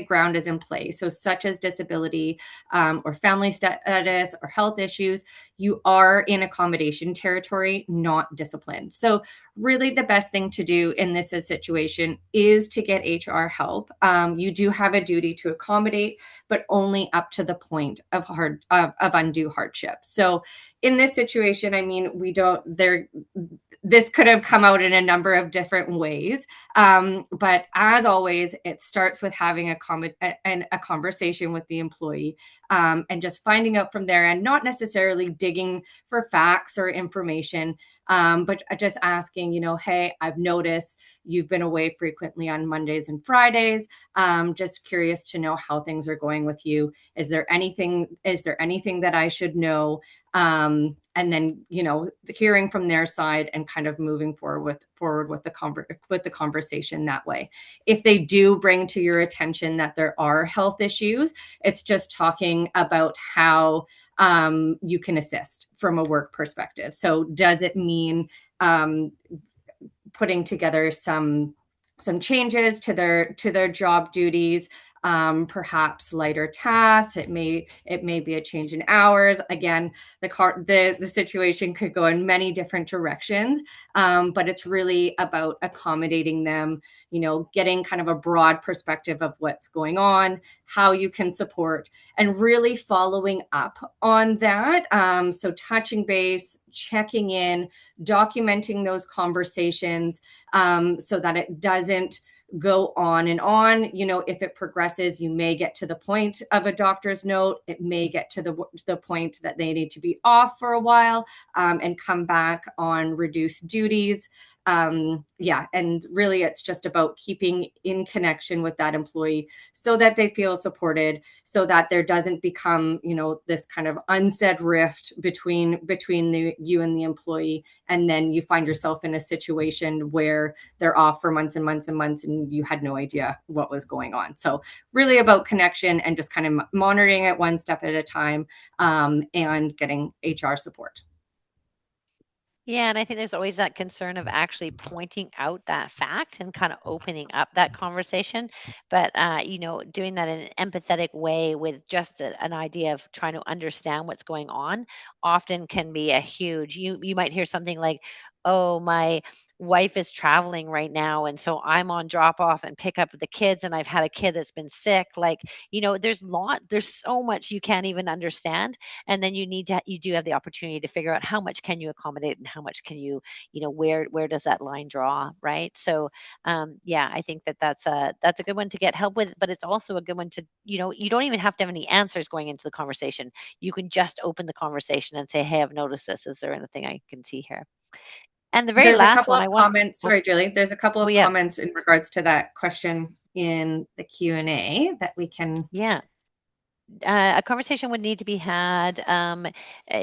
ground is in place, so such as disability or family status or health issues, you are in accommodation territory, not discipline. So really the best thing to do in this situation is to get HR help. You do have a duty to accommodate, but only up to the point of undue hardship. So in this situation, this could have come out in a number of different ways. But as always, it starts with having a conversation with the employee, and just finding out from there, and not necessarily digging for facts or information, But just asking, hey, I've noticed you've been away frequently on Mondays and Fridays. Just curious to know how things are going with you. Is there anything that I should know? And then, hearing from their side and kind of moving forward with the conversation that way. If they do bring to your attention that there are health issues, it's just talking about how you can assist from a work perspective. So does it mean putting together some changes to their job duties, perhaps lighter tasks? It may be a change in hours. Again, the situation could go in many different directions, but it's really about accommodating them, getting kind of a broad perspective of what's going on, how you can support, and really following up on that. So touching base, checking in, documenting those conversations, so that it doesn't go on and on. If it progresses, you may get to the point of a doctor's note. It may get to the point that they need to be off for a while, and come back on reduced duties. And really it's just about keeping in connection with that employee so that they feel supported, so that there doesn't become, this kind of unsaid rift between you and the employee. And then you find yourself in a situation where they're off for months and months and months and you had no idea what was going on. So really about connection and just kind of monitoring it one step at a time, and getting HR support. Yeah, and I think there's always that concern of actually pointing out that fact and kind of opening up that conversation. But doing that in an empathetic way with just an idea of trying to understand what's going on often can be a huge. You might hear something like, "Oh, my wife is traveling right now, and so I'm on drop off and pick up the kids, and I've had a kid that's been sick." There's so much you can't even understand, and then you do have the opportunity to figure out how much can you accommodate and how much can where does that line draw, right? So yeah, I think that's a good one to get help with, but it's also a good one to, you don't even have to have any answers going into the conversation. You can just open the conversation and say, "Hey, I've noticed this. Is there anything I can see here?" And the very There's a last couple one of I want comments. oh, Sorry, Julie. There's a couple oh of yeah, comments in regards to that question in the Q&A that we can. yeah. A conversation would need to be had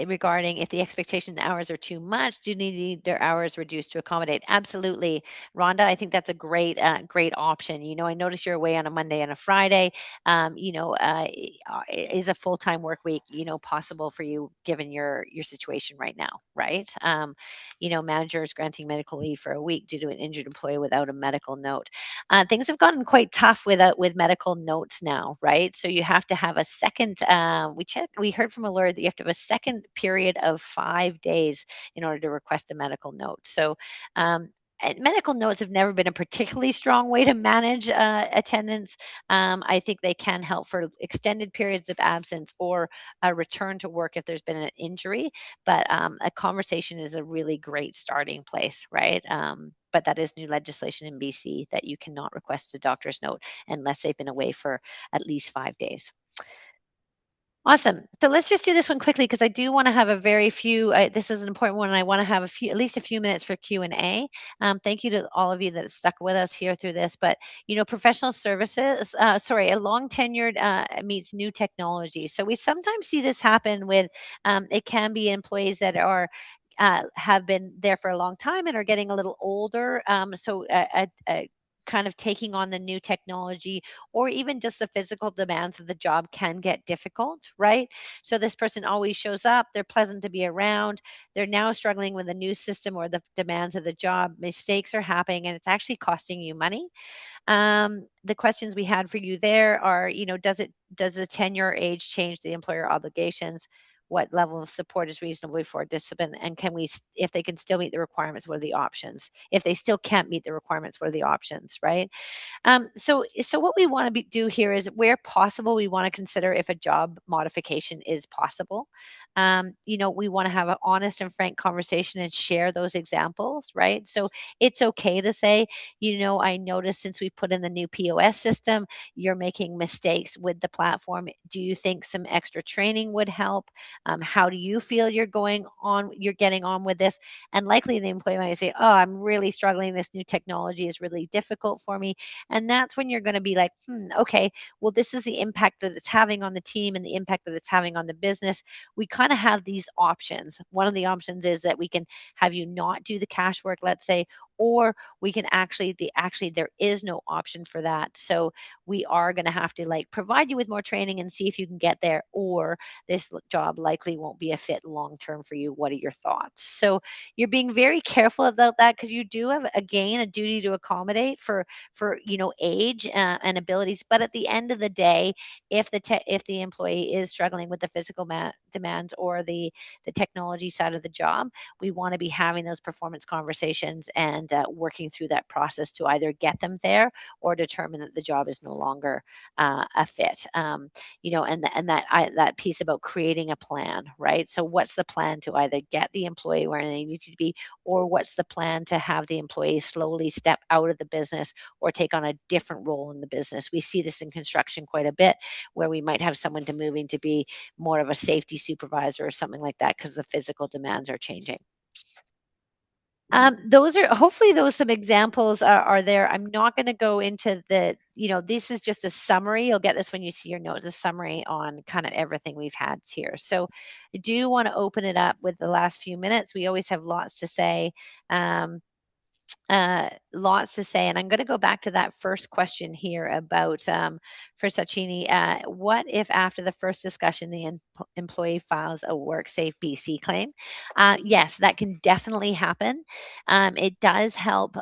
regarding if the expectation hours are too much. Do they need their hours reduced to accommodate? Absolutely, Rhonda. I think that's a great option. I notice you're away on a Monday and a Friday. Is a full time work week, possible for you given your situation right now, right? Managers granting medical leave for a week due to an injured employee without a medical note. Things have gotten quite tough with medical notes now, right? So you have to have a second. We heard from a lawyer that you have to have a second period of 5 days in order to request a medical note. So. And medical notes have never been a particularly strong way to manage attendance. I think they can help for extended periods of absence or a return to work if there's been an injury. But a conversation is a really great starting place, right? But that is new legislation in BC that you cannot request a doctor's note unless they've been away for at least 5 days. Awesome. So let's just do this one quickly because I do want to have a very few. This is an important one, and I want to have at least a few minutes for Q&A. Thank you to all of you that stuck with us here through this. But professional services. A long tenured meets new technology. So we sometimes see this happen with. It can be employees that are. Have been there for a long time and are getting a little older. So kind of taking on the new technology or even just the physical demands of the job can get difficult, right? So this person always shows up, they're pleasant to be around, they're now struggling with the new system or the demands of the job, mistakes are happening, and it's actually costing you money. The questions we had for you there are, does the tenure age change the employer obligations? What level of support is reasonable for discipline? And if they can still meet the requirements, what are the options? If they still can't meet the requirements, what are the options, right? So what we want to do here is, where possible, we want to consider if a job modification is possible. We want to have an honest and frank conversation and share those examples, right? So it's okay to say, I noticed since we put in the new POS system, you're making mistakes with the platform. Do you think some extra training would help? How do you feel you're getting on with this? And likely the employee might say, oh, I'm really struggling. This new technology is really difficult for me. And that's when you're going to be like, okay, well, this is the impact that it's having on the team and the impact that it's having on the business. We kind of have these options. One of the options is that we can have you not do the cash work, let's say, or we can actually there is no option for that. So we are going to have to like provide you with more training and see if you can get there, or this job likely won't be a fit long term for you. What are your thoughts? So you're being very careful about that, because you do have, again, a duty to accommodate for age and abilities. But at the end of the day, if the employee is struggling with the physical demands or the technology side of the job, we want to be having those performance conversations and working through that process to either get them there or determine that the job is no longer a fit. That piece about creating a plan, right? So what's the plan to either get the employee where they need to be, or what's the plan to have the employee slowly step out of the business or take on a different role in the business? We see this in construction quite a bit, where we might have someone to moving to be more of a safety supervisor or something like that because the physical demands are changing. Those are hopefully those some examples are there. I'm not going to go into this is just a summary. You'll get this when you see your notes, a summary on kind of everything we've had here. So I do want to open it up with the last few minutes. We always have lots to say. Lots to say. And I'm going to go back to that first question here about for Sachini. What if after the first discussion, the employee files a WorkSafe BC claim? Yes, that can definitely happen. It does help.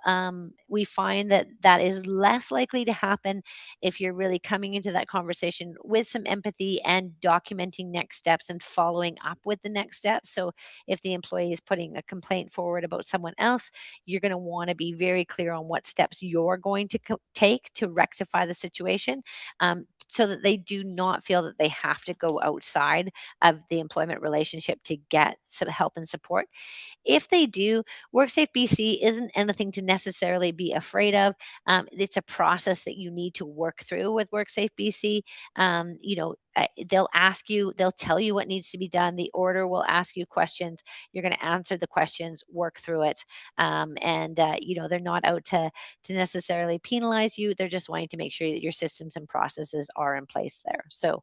We find that that is less likely to happen if you're really coming into that conversation with some empathy and documenting next steps and following up with the next steps. So if the employee is putting a complaint forward about someone else, you're going to want to be very clear on what steps you're going to take to rectify the situation, so that they do not feel that they have to go outside of the employment relationship to get some help and support. If they do, WorkSafe BC isn't anything to necessarily be afraid of. It's a process that you need to work through with WorkSafe BC. They'll tell you what needs to be done. The order will ask you questions. You're going to answer the questions, work through it. They're not out to necessarily penalize you. They're just wanting to make sure that your systems and processes are in place there. So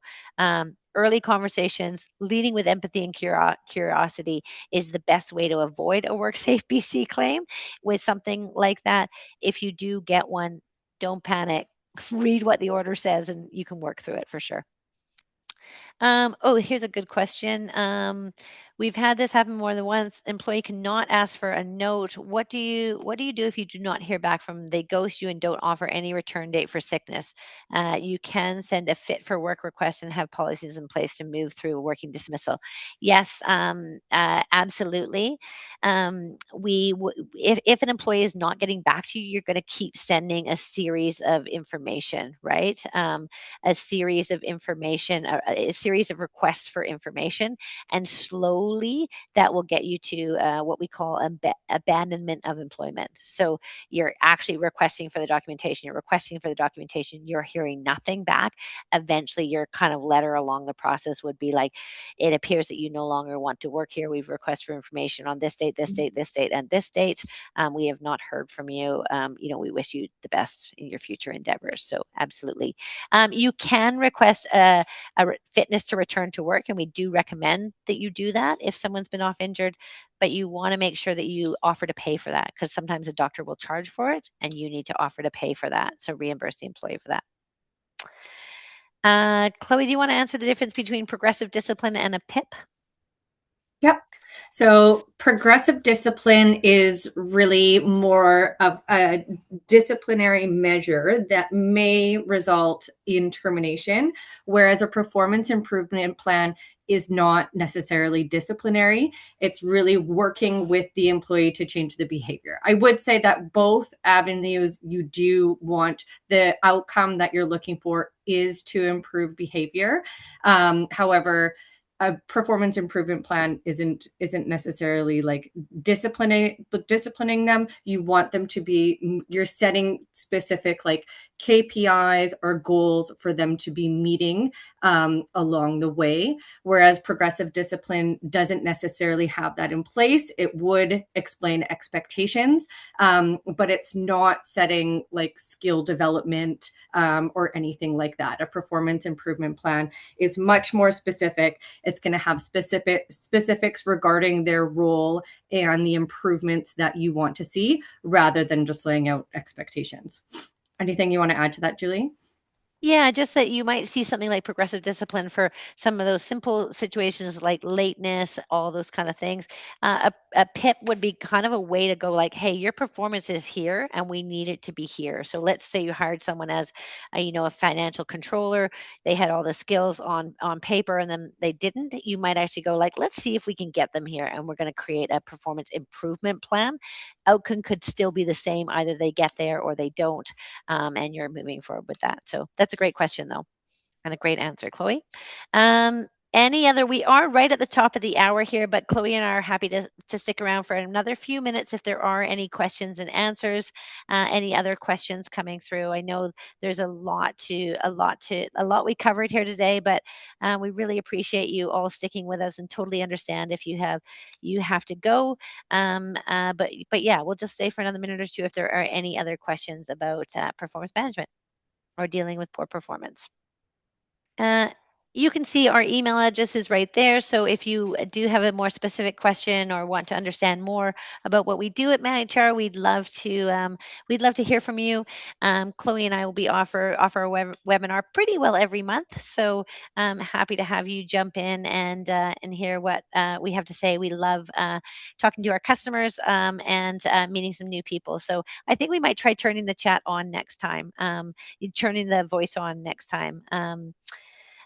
early conversations, leading with empathy and curiosity is the best way to avoid a WorkSafe BC claim with something like that. If you do get one, don't panic. Read what the order says and you can work through it for sure. Here's a good question. We've had this happen more than once. Employee cannot ask for a note. What do you do if you do not hear back from them? They ghost you and don't offer any return date for sickness. You can send a fit for work request and have policies in place to move through working dismissal. Yes, absolutely. If an employee is not getting back to you, you're going to keep sending a series of information, right? A series of information, a series of requests for information, and slowly that will get you to what we call abandonment of employment. So you're actually requesting for the documentation, you're hearing nothing back. Eventually, your kind of letter along the process would be like, it appears that you no longer want to work here. We've requested for information on this date, this date, this date, and this date. We have not heard from you. We wish you the best in your future endeavors. So absolutely. You can request a fitness to return to work, and we do recommend that you do that if someone's been off injured, but you want to make sure that you offer to pay for that, because sometimes a doctor will charge for it and you need to offer to pay for that. So reimburse the employee for that. Chloe, do you want to answer the difference between progressive discipline and a PIP? Yep. So progressive discipline is really more of a disciplinary measure that may result in termination, whereas a performance improvement plan is not necessarily disciplinary. It's really working with the employee to change the behavior. I would say that both avenues, you do want the outcome that you're looking for is to improve behavior. However, a performance improvement plan isn't necessarily like disciplining them. You want them to be, you're setting specific like KPIs or goals for them to be meeting along the way. Whereas progressive discipline doesn't necessarily have that in place. It would explain expectations, but it's not setting like skill development or anything like that. A performance improvement plan is much more specific. It's going to have specifics regarding their role and the improvements that you want to see, rather than just laying out expectations. Anything you want to add to that, Julie? Yeah, just that you might see something like progressive discipline for some of those simple situations like lateness, all those kind of things. A PIP would be kind of a way to go like, hey, your performance is here and we need it to be here. So let's say you hired someone as, a financial controller. They had all the skills on paper and then they didn't. You might actually go like, let's see if we can get them here, and we're going to create a performance improvement plan. Outcome could still be the same. Either they get there or they don't, and you're moving forward with that. So that's a great question, though, and a great answer, Chloe. Any other? We are right at the top of the hour here, but Chloe and I are happy to stick around for another few minutes if there are any questions and answers. Any other questions coming through? I know there's a lot we covered here today, but we really appreciate you all sticking with us and totally understand if you have to go. But yeah, we'll just stay for another minute or two if there are any other questions about performance management or dealing with poor performance. Uh, you can see our email address is right there. So if you do have a more specific question or want to understand more about what we do at MyHR, we'd love to hear from you. Chloe and I will be offer a webinar pretty well every month. So happy to have you jump in and hear what we have to say. We love talking to our customers and meeting some new people. So I think we might try turning the chat on next time. Turning the voice on next time.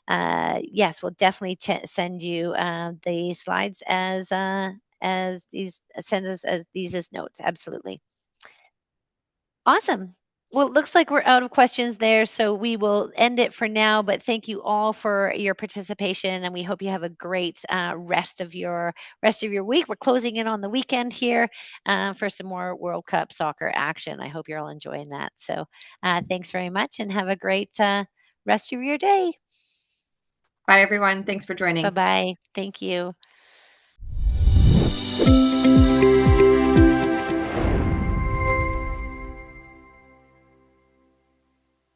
Yes, we'll definitely send you the slides as these send us as these as notes. Absolutely. Awesome. Well, it looks like we're out of questions there, so we will end it for now. But thank you all for your participation, and we hope you have a great rest of your week. We're closing in on the weekend here for some more World Cup soccer action. I hope you're all enjoying that. So, thanks very much, and have a great rest of your day. Bye, everyone. Thanks for joining. Bye-bye. Thank you.